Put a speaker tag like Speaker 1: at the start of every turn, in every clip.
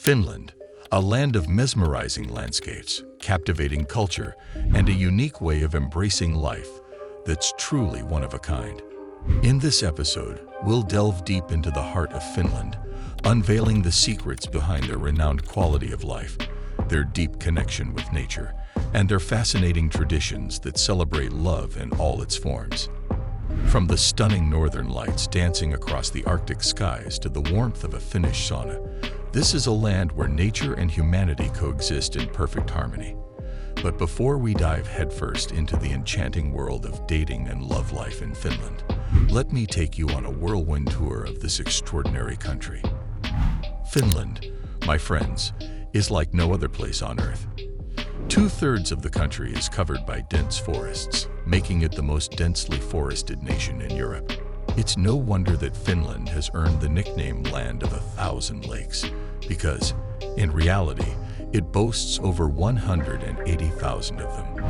Speaker 1: Finland, a land of mesmerizing landscapes, captivating culture, and a unique way of embracing life that's truly one of a kind. In this episode, we'll delve deep into the heart of Finland, unveiling the secrets behind their renowned quality of life, their deep connection with nature, and their fascinating traditions that celebrate love in all its forms. From the stunning northern lights dancing across the Arctic skies to the warmth of a Finnish sauna, this is a land where nature and humanity coexist in perfect harmony. But before we dive headfirst into the enchanting world of dating and love life in Finland, let me take you on a whirlwind tour of this extraordinary country. Finland, my friends, is like no other place on Earth. 2/3 of the country is covered by dense forests, making it the most densely forested nation in Europe. It's no wonder that Finland has earned the nickname Land of 1,000 Lakes, because, in reality, it boasts over 180,000 of them.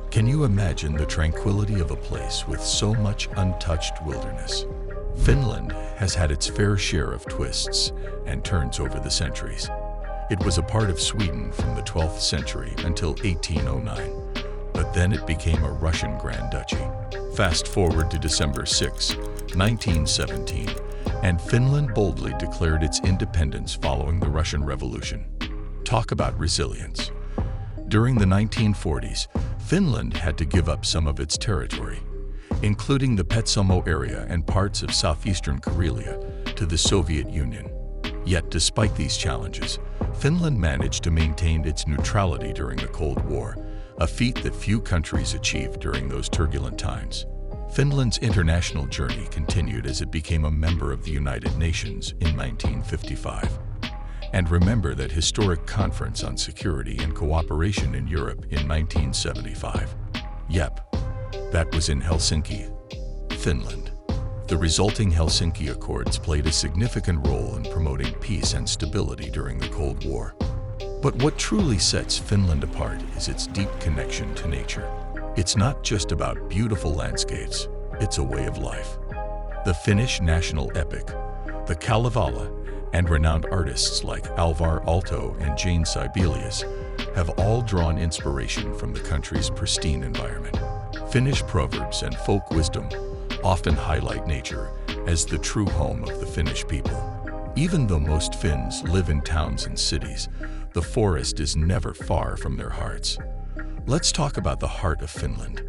Speaker 1: Can you imagine the tranquility of a place with so much untouched wilderness? Finland has had its fair share of twists and turns over the centuries. It was a part of Sweden from the 12th century until 1809, but then it became a Russian Grand Duchy. Fast forward to December 6, 1917, and Finland boldly declared its independence following the Russian Revolution. Talk about resilience. During the 1940s, Finland had to give up some of its territory, including the Petsamoa area and parts of southeastern Karelia, to the Soviet Union. Yet despite these challenges, Finland managed to maintain its neutrality during the Cold War, a feat that few countries achieved during those turbulent times. Finland's international journey continued as it became a member of the United Nations in 1955. And remember that historic Conference on Security and Cooperation in Europe in 1975. Yep, that was in Helsinki, Finland. The resulting Helsinki Accords played a significant role in promoting peace and stability during the Cold War. But what truly sets Finland apart is its deep connection to nature. It's not just about beautiful landscapes, it's a way of life. The Finnish national epic, the Kalevala, and renowned artists like Alvar Aalto and Jane Sibelius have all drawn inspiration from the country's pristine environment. Finnish proverbs and folk wisdom often highlight nature as the true home of the Finnish people. Even though most Finns live in towns and cities, the forest is never far from their hearts. Let's talk about the heart of Finland,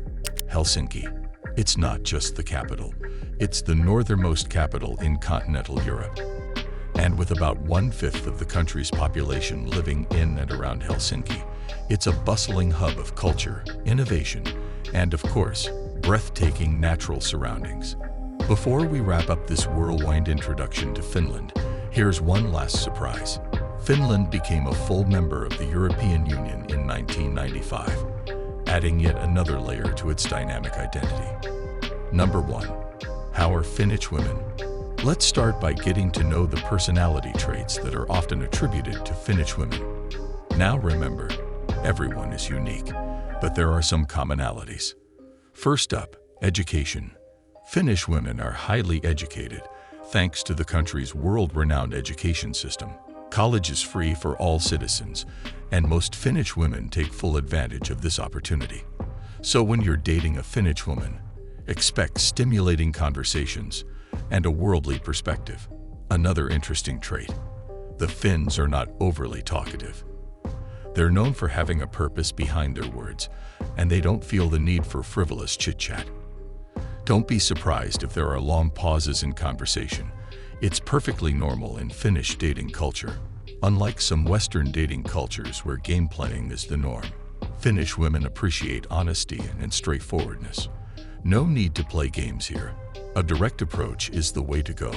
Speaker 1: Helsinki. It's not just the capital, it's the northernmost capital in continental Europe. And with about 1/5 of the country's population living in and around Helsinki, it's a bustling hub of culture, innovation, and of course, breathtaking natural surroundings. Before we wrap up this whirlwind introduction to Finland, here's one last surprise. Finland became a full member of the European Union in 1995, adding yet another layer to its dynamic identity. Number 1. How are Finnish women? Let's start by getting to know the personality traits that are often attributed to Finnish women. Now remember, everyone is unique, but there are some commonalities. First up, education. Finnish women are highly educated, thanks to the country's world-renowned education system. College is free for all citizens, and most Finnish women take full advantage of this opportunity. So when you're dating a Finnish woman, expect stimulating conversations and a worldly perspective. Another interesting trait: the Finns are not overly talkative. They're known for having a purpose behind their words, and they don't feel the need for frivolous chit-chat. Don't be surprised if there are long pauses in conversation. It's perfectly normal in Finnish dating culture, unlike some Western dating cultures where game playing is the norm. Finnish women appreciate honesty and straightforwardness. No need to play games here. A direct approach is the way to go.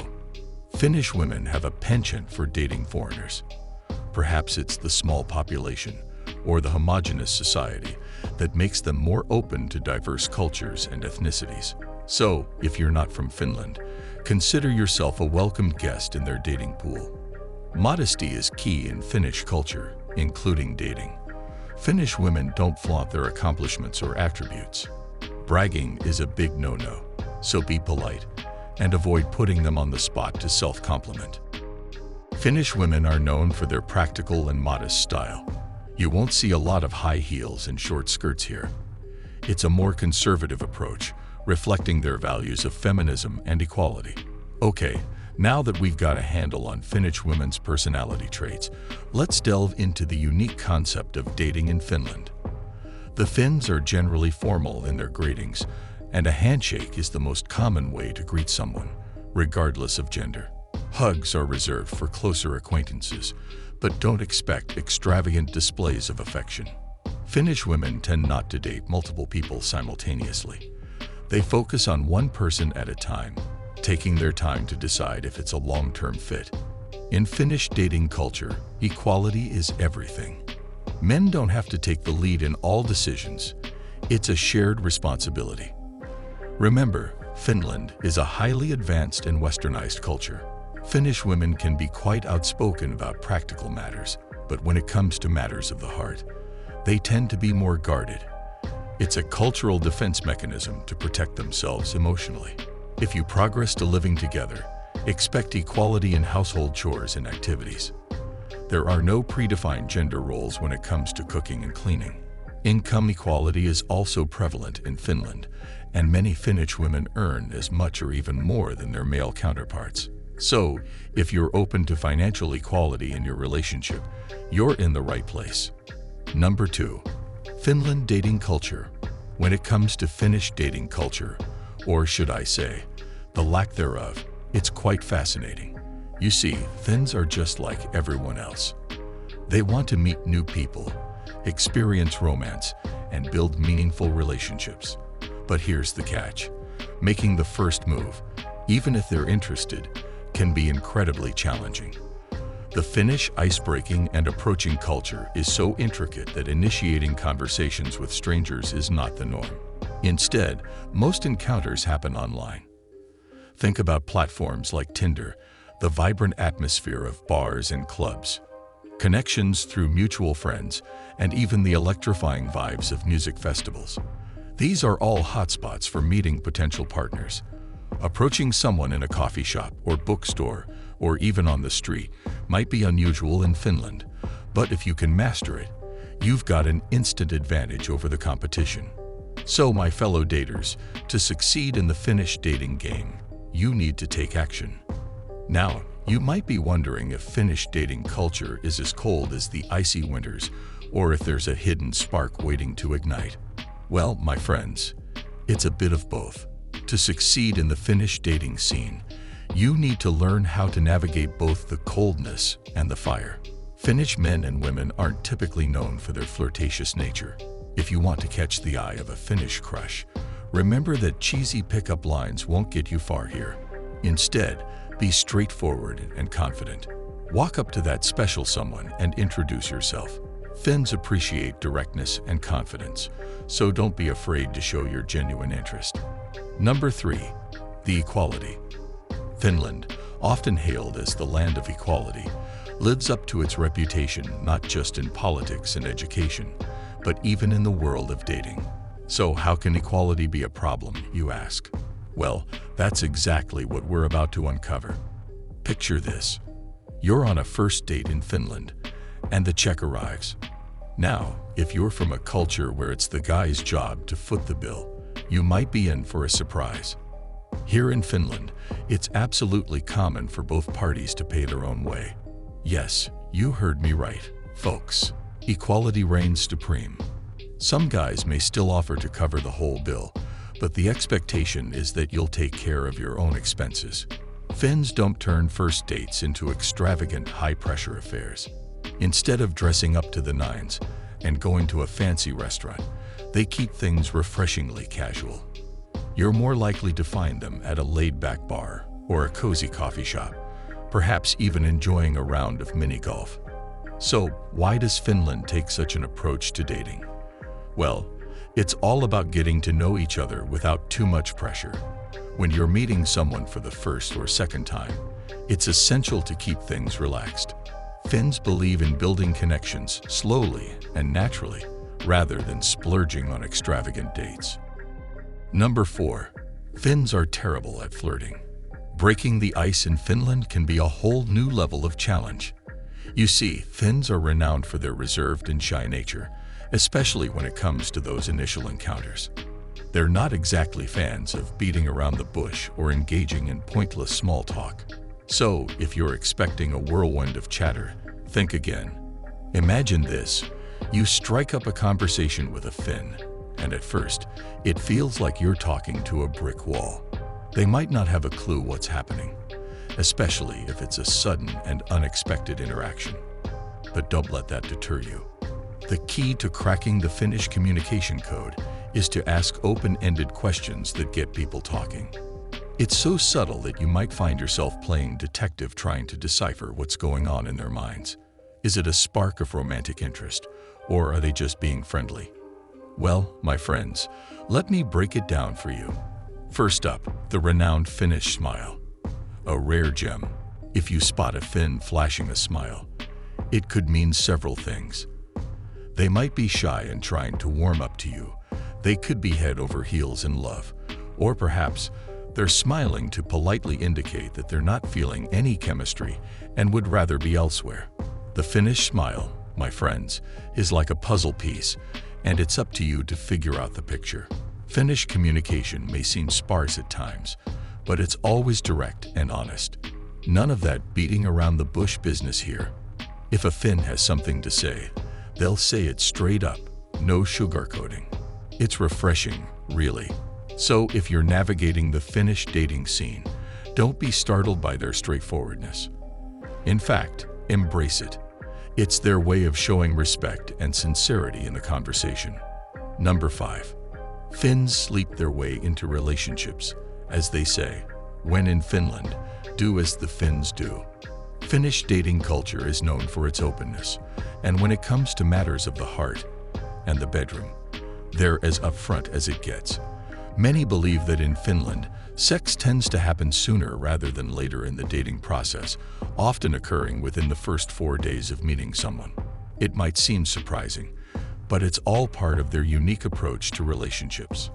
Speaker 1: Finnish women have a penchant for dating foreigners. Perhaps it's the small population or the homogeneous society that makes them more open to diverse cultures and ethnicities. So, if you're not from Finland, consider yourself a welcomed guest in their dating pool. Modesty is key in Finnish culture, including dating. Finnish women don't flaunt their accomplishments or attributes. Bragging is a big no-no, so be polite and avoid putting them on the spot to self-compliment. Finnish women are known for their practical and modest style. You won't see a lot of high heels and short skirts here. It's a more conservative approach, reflecting their values of feminism and equality. Okay, now that we've got a handle on Finnish women's personality traits, let's delve into the unique concept of dating in Finland. The Finns are generally formal in their greetings, and a handshake is the most common way to greet someone, regardless of gender. Hugs are reserved for closer acquaintances, but don't expect extravagant displays of affection. Finnish women tend not to date multiple people simultaneously. They focus on one person at a time, taking their time to decide if it's a long-term fit. In Finnish dating culture, equality is everything. Men don't have to take the lead in all decisions. It's a shared responsibility. Remember, Finland is a highly advanced and westernized culture. Finnish women can be quite outspoken about practical matters, but when it comes to matters of the heart, they tend to be more guarded. It's a cultural defense mechanism to protect themselves emotionally. If you progress to living together, expect equality in household chores and activities. There are no predefined gender roles when it comes to cooking and cleaning. Income equality is also prevalent in Finland, and many Finnish women earn as much or even more than their male counterparts. So, if you're open to financial equality in your relationship, you're in the right place. Number 2. Finland dating culture. When it comes to Finnish dating culture, or should I say, the lack thereof, it's quite fascinating. You see, Finns are just like everyone else. They want to meet new people, experience romance, and build meaningful relationships. But here's the catch. Making the first move, even if they're interested, can be incredibly challenging. The Finnish icebreaking and approaching culture is so intricate that initiating conversations with strangers is not the norm. Instead, most encounters happen online. Think about platforms like Tinder, the vibrant atmosphere of bars and clubs, connections through mutual friends, and even the electrifying vibes of music festivals. These are all hotspots for meeting potential partners. Approaching someone in a coffee shop or bookstore, or even on the street, might be unusual in Finland, but if you can master it, you've got an instant advantage over the competition. So, my fellow daters, to succeed in the Finnish dating game, you need to take action. Now, you might be wondering if Finnish dating culture is as cold as the icy winters, or if there's a hidden spark waiting to ignite. Well, my friends, it's a bit of both. To succeed in the Finnish dating scene, you need to learn how to navigate both the coldness and the fire. Finnish men and women aren't typically known for their flirtatious nature. If you want to catch the eye of a Finnish crush, remember that cheesy pickup lines won't get you far here. Instead, be straightforward and confident. Walk up to that special someone and introduce yourself. Finns appreciate directness and confidence, so don't be afraid to show your genuine interest. Number 3. The equality. Finland, often hailed as the land of equality, lives up to its reputation not just in politics and education, but even in the world of dating. So how can equality be a problem, you ask? Well, that's exactly what we're about to uncover. Picture this. You're on a first date in Finland, and the check arrives. Now, if you're from a culture where it's the guy's job to foot the bill, you might be in for a surprise. Here in Finland, it's absolutely common for both parties to pay their own way. Yes, you heard me right, folks. Equality reigns supreme. Some guys may still offer to cover the whole bill, but the expectation is that you'll take care of your own expenses. Finns don't turn first dates into extravagant, high-pressure affairs. Instead of dressing up to the nines and going to a fancy restaurant, they keep things refreshingly casual. You're more likely to find them at a laid-back bar or a cozy coffee shop, perhaps even enjoying a round of mini-golf. So, why does Finland take such an approach to dating? Well, it's all about getting to know each other without too much pressure. When you're meeting someone for the first or second time, it's essential to keep things relaxed. Finns believe in building connections slowly and naturally, rather than splurging on extravagant dates. Number 4. Finns are terrible at flirting. Breaking the ice in Finland can be a whole new level of challenge. You see, Finns are renowned for their reserved and shy nature, especially when it comes to those initial encounters. They're not exactly fans of beating around the bush or engaging in pointless small talk. So, if you're expecting a whirlwind of chatter, think again. Imagine this. You strike up a conversation with a Finn, and at first, it feels like you're talking to a brick wall. They might not have a clue what's happening, especially if it's a sudden and unexpected interaction. But don't let that deter you. The key to cracking the Finnish communication code is to ask open-ended questions that get people talking. It's so subtle that you might find yourself playing detective trying to decipher what's going on in their minds. Is it a spark of romantic interest, or are they just being friendly? Well, my friends, let me break it down for you. First up, the renowned Finnish smile. A rare gem. If you spot a Finn flashing a smile, it could mean several things. They might be shy and trying to warm up to you. They could be head over heels in love, or perhaps they're smiling to politely indicate that they're not feeling any chemistry and would rather be elsewhere. The Finnish smile, my friends, is like a puzzle piece, and it's up to you to figure out the picture. Finnish communication may seem sparse at times, but it's always direct and honest. None of that beating around the bush business here. If a Finn has something to say, they'll say it straight up, no sugarcoating. It's refreshing, really. So if you're navigating the Finnish dating scene, don't be startled by their straightforwardness. In fact, embrace it. It's their way of showing respect and sincerity in the conversation. Number 5. Finns sleep their way into relationships. As they say, when in Finland, do as the Finns do. Finnish dating culture is known for its openness, and when it comes to matters of the heart and the bedroom, they're as upfront as it gets. Many believe that in Finland, sex tends to happen sooner rather than later in the dating process, often occurring within the first 4 days of meeting someone. It might seem surprising, but it's all part of their unique approach to relationships.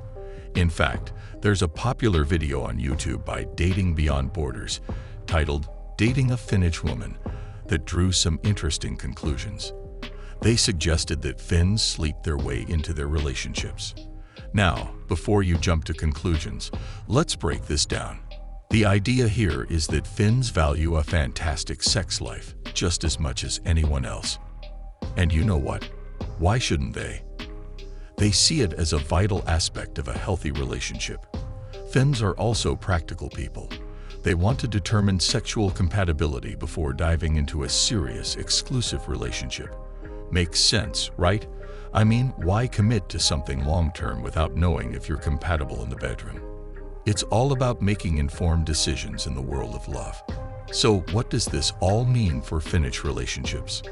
Speaker 1: In fact, there's a popular video on YouTube by Dating Beyond Borders titled Dating a Finnish Woman that drew some interesting conclusions. They suggested that Finns sleep their way into their relationships. Now, before you jump to conclusions, let's break this down. The idea here is that Finns value a fantastic sex life just as much as anyone else. And you know what? Why shouldn't they? They see it as a vital aspect of a healthy relationship. Finns are also practical people. They want to determine sexual compatibility before diving into a serious, exclusive relationship. Makes sense, right? I mean, why commit to something long-term without knowing if you're compatible in the bedroom? It's all about making informed decisions in the world of love. So what does this all mean for Finnish relationships?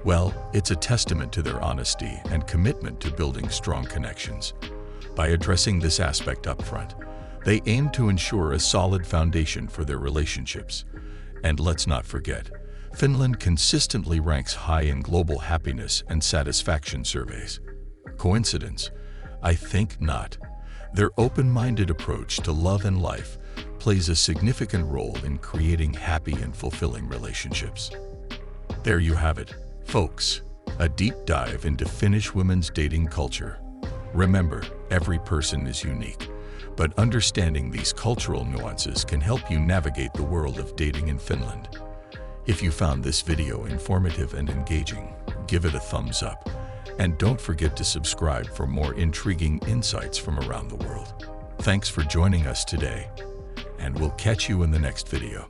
Speaker 1: Well, it's a testament to their honesty and commitment to building strong connections. By addressing this aspect up front, they aim to ensure a solid foundation for their relationships. And let's not forget, Finland consistently ranks high in global happiness and satisfaction surveys. Coincidence? I think not. Their open-minded approach to love and life plays a significant role in creating happy and fulfilling relationships. There you have it, folks. A deep dive into Finnish women's dating culture. Remember, every person is unique, but understanding these cultural nuances can help you navigate the world of dating in Finland. If you found this video informative and engaging, give it a thumbs up. And don't forget to subscribe for more intriguing insights from around the world. Thanks for joining us today, and we'll catch you in the next video.